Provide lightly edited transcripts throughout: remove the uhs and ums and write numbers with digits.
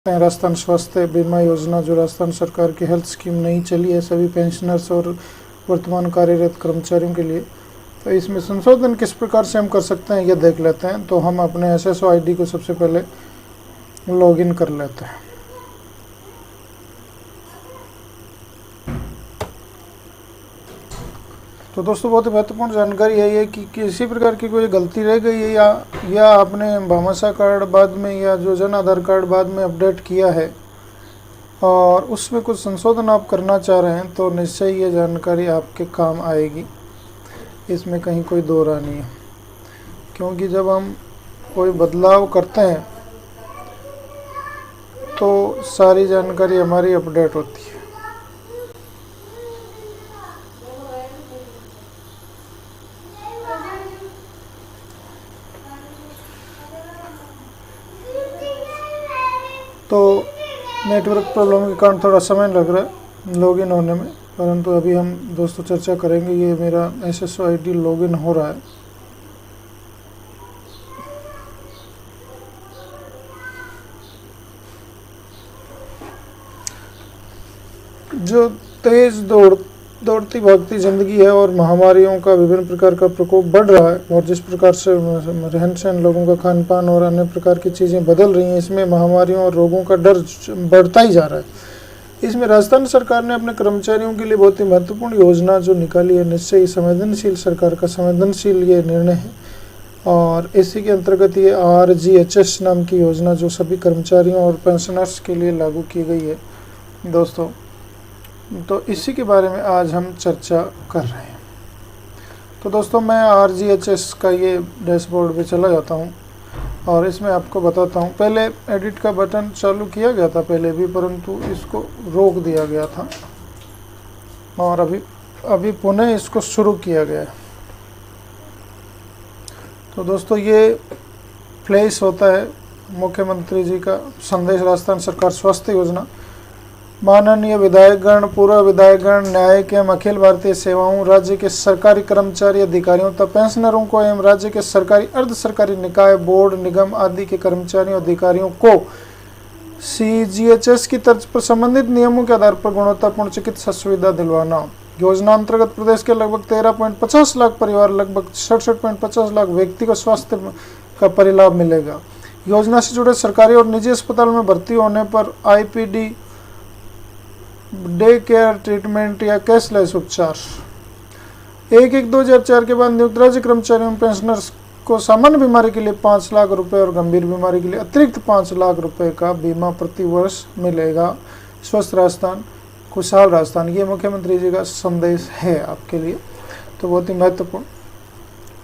राजस्थान स्वास्थ्य बीमा योजना जो राजस्थान सरकार की हेल्थ स्कीम नई चली है सभी पेंशनर्स और वर्तमान कार्यरत कर्मचारियों के लिए। तो इसमें संशोधन किस प्रकार से हम कर सकते हैं ये देख लेते हैं। तो हम अपने SSO ID को सबसे पहले लॉगिन कर लेते हैं। तो दोस्तों बहुत ही महत्वपूर्ण जानकारी है ये कि किसी प्रकार की कोई गलती रह गई है या आपने भामाशाह कार्ड बाद में या जो जन आधार कार्ड बाद में अपडेट किया है और उसमें कुछ संशोधन आप करना चाह रहे हैं तो निश्चय ये जानकारी आपके काम आएगी, इसमें कहीं कोई दो राय नहीं है। क्योंकि जब हम कोई बदलाव करते हैं तो सारी जानकारी हमारी अपडेट होती है। तो नेटवर्क प्रॉब्लम के कारण थोड़ा समय लग रहा है लॉगिन होने में, परंतु अभी हम दोस्तों चर्चा करेंगे। ये मेरा SSO ID लॉगिन हो रहा है। जो तेज दौड़ती भागती ज़िंदगी है और महामारियों का विभिन्न प्रकार का प्रकोप बढ़ रहा है और जिस प्रकार से रहन सहन, लोगों का खान पान और अन्य प्रकार की चीज़ें बदल रही हैं, इसमें महामारियों और रोगों का डर बढ़ता ही जा रहा है। इसमें राजस्थान सरकार ने अपने कर्मचारियों के लिए बहुत ही महत्वपूर्ण योजना जो निकाली है, निश्चय ही संवेदनशील सरकार का संवेदनशील ये निर्णय है। और इसी के अंतर्गत ये RGHS नाम की योजना जो सभी कर्मचारियों और पेंशनर्स के लिए लागू की गई है दोस्तों। तो इसी के बारे में आज हम चर्चा कर रहे हैं। तो दोस्तों मैं RGHS का ये डैशबोर्ड पे चला जाता हूँ और इसमें आपको बताता हूँ। पहले एडिट का बटन चालू किया गया था पहले भी, परंतु इसको रोक दिया गया था और अभी पुनः इसको शुरू किया गया है। तो दोस्तों ये फ्लैश होता है मुख्यमंत्री जी का संदेश, राजस्थान सरकार स्वास्थ्य योजना। माननीय विधायकगण, पूर्व विधायकगण, न्यायिक एवं अखिल भारतीय सेवाओं, राज्य के सरकारी कर्मचारी अधिकारियों तथा पेंशनरों को एवं राज्य के सरकारी अर्ध सरकारी निकाय, बोर्ड, निगम आदि के कर्मचारियों अधिकारियों को CGHS की तर्ज पर संबंधित नियमों के आधार पर गुणवत्तापूर्ण चिकित्सा सुविधा दिलवाना। योजना अंतर्गत प्रदेश के लगभग 13.50 लाख परिवार, लगभग 67.50 लाख व्यक्ति को स्वास्थ्य का परिलाभ मिलेगा। योजना से जुड़े सरकारी और निजी अस्पताल में भर्ती होने पर IPD, डे केयर ट्रीटमेंट या कैशलेस उपचार। 1/1/2004 के बाद नियुक्त राज्य कर्मचारियों और पेंशनर्स को सामान्य बीमारी के लिए 5 लाख रुपए और गंभीर बीमारी के लिए अतिरिक्त 5 लाख रुपए का बीमा प्रति वर्ष मिलेगा। स्वस्थ राजस्थान, खुशहाल राजस्थान, ये मुख्यमंत्री जी का संदेश है आपके लिए, तो बहुत ही महत्वपूर्ण।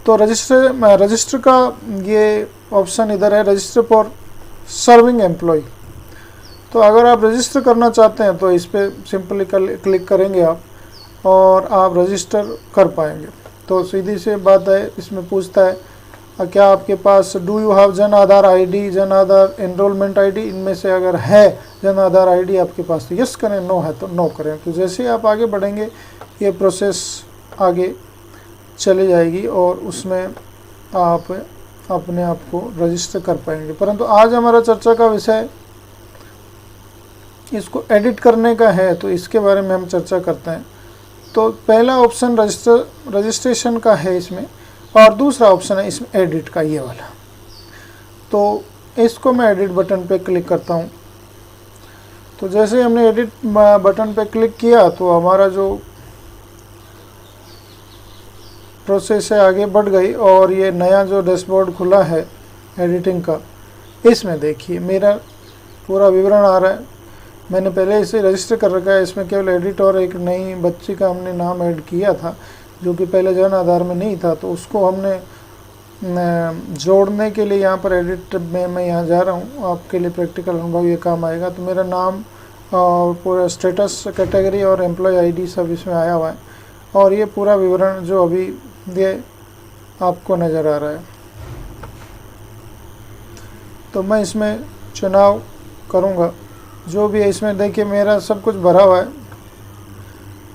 तो रजिस्टर का ये ऑप्शन इधर है, रजिस्टर फॉर सर्विंग एम्प्लॉय। तो अगर आप रजिस्टर करना चाहते हैं तो इस पर सिंपली क्लिक करेंगे आप और आप रजिस्टर कर पाएंगे। तो सीधी सी बात है, इसमें पूछता है क्या आपके पास डू यू हैव जन Aadhaar ID, Jan Aadhaar enrolment ID, इनमें से अगर है जन आधार ID आपके पास तो यस करें, नो है तो नो करें। तो जैसे ही आप आगे बढ़ेंगे ये प्रोसेस आगे चली जाएगी और उसमें आप अपने आप को रजिस्टर कर पाएंगे। परंतु आज हमारा चर्चा का विषय इसको एडिट करने का है, तो इसके बारे में हम चर्चा करते हैं। तो पहला ऑप्शन रजिस्ट्रेशन का है इसमें और दूसरा ऑप्शन है इसमें एडिट का, ये वाला। तो इसको मैं एडिट बटन पे क्लिक करता हूँ। तो जैसे ही हमने एडिट बटन पे क्लिक किया तो हमारा जो प्रोसेस है आगे बढ़ गई और ये नया जो डैशबोर्ड खुला है एडिटिंग का, इसमें देखिए मेरा पूरा विवरण आ रहा है। मैंने पहले इसे रजिस्टर कर रखा है, इसमें केवल एडिट और एक नई बच्ची का हमने नाम ऐड किया था जो कि पहले जन आधार में नहीं था, तो उसको हमने जोड़ने के लिए यहाँ पर एडिट में मैं यहाँ जा रहा हूँ। आपके लिए प्रैक्टिकल अनुभव ये काम आएगा। तो मेरा नाम और पूरा स्टेटस, कैटेगरी और एम्प्लॉय ID सब इसमें आया हुआ है और ये पूरा विवरण जो अभी ये आपको नज़र आ रहा है। तो मैं इसमें चुनाव करूँगा जो भी है। इसमें देखिए मेरा सब कुछ भरा हुआ है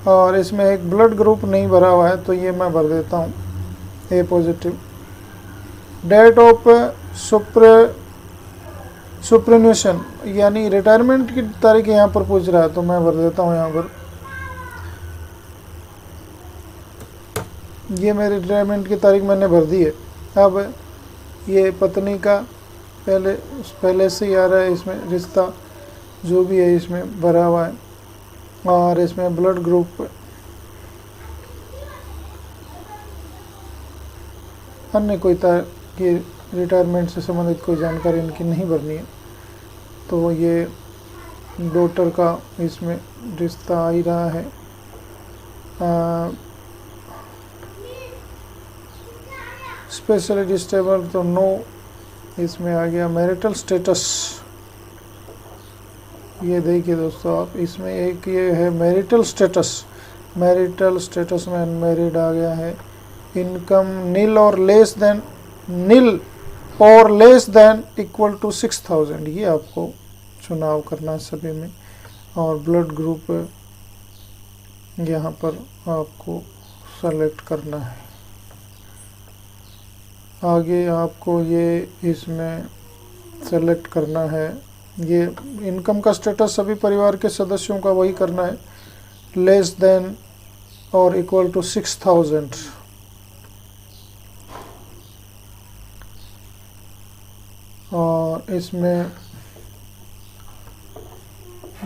और इसमें एक ब्लड ग्रुप नहीं भरा हुआ है, तो ये मैं भर देता हूँ A पॉजिटिव। डेट ऑफ सुप्रिन्यूशन यानी रिटायरमेंट की तारीख यहाँ पर पूछ रहा है, तो मैं भर देता हूँ यहाँ पर। ये मेरी रिटायरमेंट की तारीख मैंने भर दी है। अब ये पत्नी का पहले से ही आ रहा है, इसमें रिश्ता जो भी है इसमें भरा हुआ है, और इसमें ब्लड ग्रुप अन्य कोई कि रिटायरमेंट से संबंधित कोई जानकारी इनकी नहीं भरनी है। तो ये डॉटर का इसमें रिश्ता आ ही रहा है। स्पेशली डिस्टेबल तो नो इसमें आ गया। मैरिटल स्टेटस, ये देखिए दोस्तों आप, इसमें एक ये है मैरिटल स्टेटस में अनमैरिड आ गया है। इनकम नील और लेस देन इक्वल टू 6000, ये आपको चुनाव करना है सभी में। और ब्लड ग्रुप यहाँ पर आपको सेलेक्ट करना है। आगे आपको ये इसमें सेलेक्ट करना है। ये इनकम का स्टेटस सभी परिवार के सदस्यों का वही करना है, लेस देन और इक्वल टू 6000। और इसमें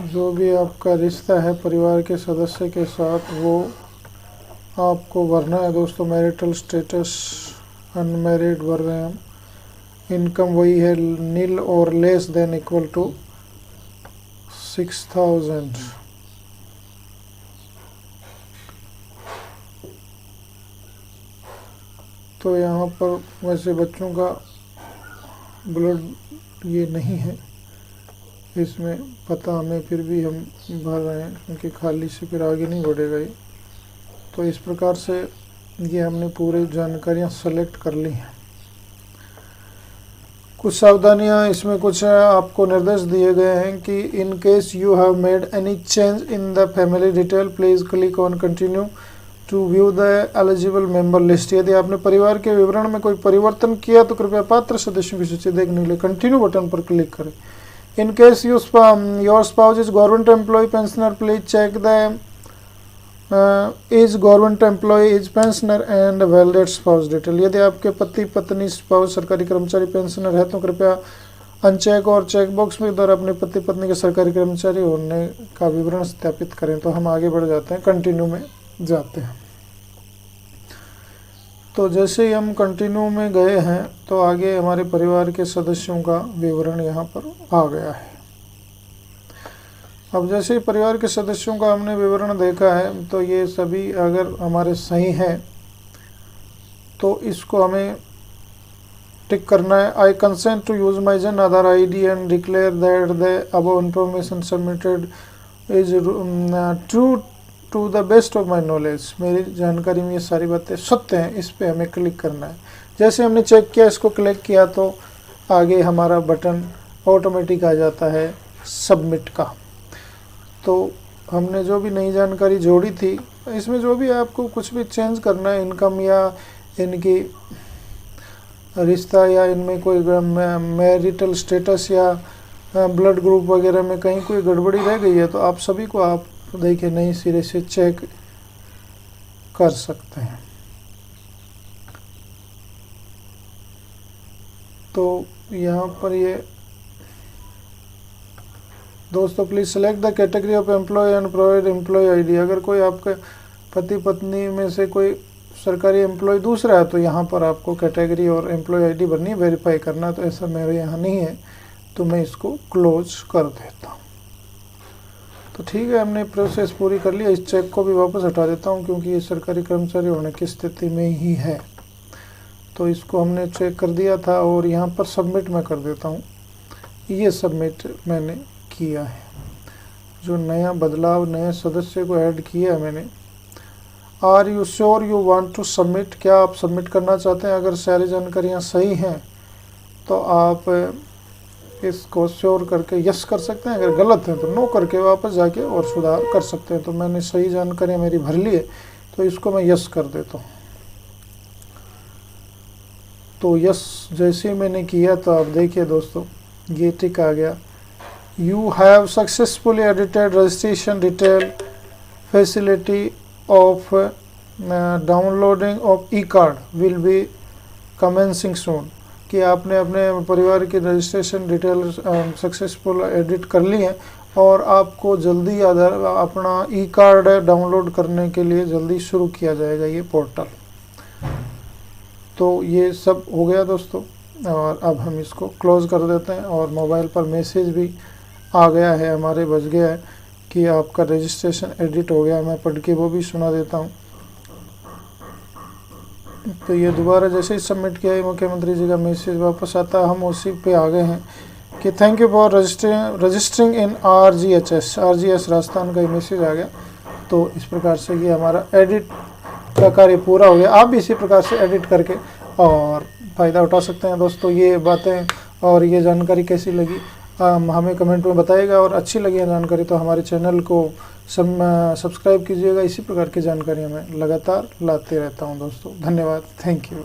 जो भी आपका रिश्ता है परिवार के सदस्य के साथ वो आपको भरना है दोस्तों। मैरिटल स्टेटस अनमैरिड भर रहे हैं हम। इनकम वही है, नील और लेस देन इक्वल टू 6000। तो यहाँ पर वैसे बच्चों का ब्लड ये नहीं है इसमें, पता हमें, फिर भी हम भर रहे हैं क्योंकि खाली से फिर आगे नहीं बढ़ेगा ये। तो इस प्रकार से ये हमने पूरी जानकारियाँ सेलेक्ट कर ली हैं। कुछ सावधानियाँ इसमें कुछ आपको निर्देश दिए गए हैं कि in case you have made any change in the family detail please click on continue to view the eligible member list. यदि आपने परिवार के विवरण में कोई परिवर्तन किया तो कृपया पात्र सदस्यों की सूची देखने के लिए कंटिन्यू बटन पर क्लिक करें। In case your spouse is government employ pensioner please check the is government employ is pensioner and validate spouse detail. यदि आपके पति पत्नी स्पाउस सरकारी कर्मचारी पेंशनर है तो कृपया अनचेक और चेक बॉक्स में द्वारा अपने पति पत्नी के सरकारी कर्मचारी होने का विवरण सत्यापित करें। तो हम आगे बढ़ जाते हैं, कंटिन्यू में जाते हैं। तो जैसे ही हम कंटिन्यू में गए हैं तो आगे हमारे परिवार के सदस्यों का विवरण यहाँ पर आ गया है। अब जैसे ही परिवार के सदस्यों का हमने विवरण देखा है तो ये सभी अगर हमारे सही हैं तो इसको हमें टिक करना है। I consent to use my Jan Aadhaar ID and declare that the above information submitted is true to the best of my knowledge. मेरी जानकारी में ये सारी बातें सत्य हैं, इस पर हमें क्लिक करना है। जैसे हमने चेक किया, इसको क्लिक किया तो आगे हमारा बटन ऑटोमेटिक आ जाता है सबमिट का। तो हमने जो भी नई जानकारी जोड़ी थी, इसमें जो भी आपको कुछ भी चेंज करना है, इनकम या इनकी रिश्ता या इनमें कोई मैरिटल स्टेटस या ब्लड ग्रुप वगैरह में कहीं कोई गड़बड़ी रह गई है तो आप सभी को आप देखिए नई सिरे से चेक कर सकते हैं। तो यहाँ पर ये दोस्तों please select the category of employ and provide employ ID। अगर कोई आपके पति पत्नी में से कोई सरकारी एम्प्लॉय दूसरा है तो यहाँ पर आपको कैटेगरी और एम्प्लॉय ID भरनी, वेरीफाई करना। तो ऐसा मेरे यहाँ नहीं है तो मैं इसको क्लोज कर देता हूँ। तो ठीक है, हमने प्रोसेस पूरी कर लिया। इस चेक को भी वापस हटा देता हूँ क्योंकि ये सरकारी कर्मचारी होने की स्थिति में ही है। तो इसको हमने चेक कर दिया था और यहाँ पर सबमिट मैं कर देता हूँ। ये सबमिट मैंने किया है। जो नया बदलाव नए सदस्य को ऐड किया है मैंने। Are you sure you want to submit, क्या आप सबमिट करना चाहते हैं? अगर सारी जानकारियाँ सही हैं तो आप इसको श्योर करके यस कर सकते हैं, अगर गलत है तो नो करके वापस जाके और सुधार कर सकते हैं। तो मैंने सही जानकारियाँ मेरी भर ली है तो इसको मैं यस कर देता हूँ। तो यस जैसे ही मैंने किया तो आप देखिए दोस्तों ये टिक आ गया। You have successfully edited registration detail facility of downloading of e card will be commencing soon, कि आपने अपने परिवार की रजिस्ट्रेशन डिटेल सक्सेसफुल एडिट कर ली है और आपको जल्दी अपना ई कार्ड डाउनलोड करने के लिए जल्दी शुरू किया जाएगा ये पोर्टल। तो ये सब हो गया दोस्तों, और अब हम इसको क्लोज़ कर देते हैं। और मोबाइल पर मैसेज भी आ गया है हमारे, बज गया है कि आपका रजिस्ट्रेशन एडिट हो गया। मैं पढ़ के वो भी सुना देता हूँ। तो ये दोबारा जैसे ही सबमिट किया है मुख्यमंत्री जी का मैसेज वापस आता है। हम उसी पे आ गए हैं कि thank you for registering in RGS Rajasthan का ये मैसेज आ गया। तो इस प्रकार से ये हमारा एडिट का कार्य पूरा हो गया। आप भी इसी प्रकार से एडिट करके और फ़ायदा उठा सकते हैं दोस्तों। ये बातें और ये जानकारी कैसी लगी हमें कमेंट में बताइएगा, और अच्छी लगी है जानकारी तो हमारे चैनल को सब्सक्राइब कीजिएगा। इसी प्रकार की जानकारी मैं लगातार लाते रहता हूं दोस्तों। धन्यवाद, थैंक यू।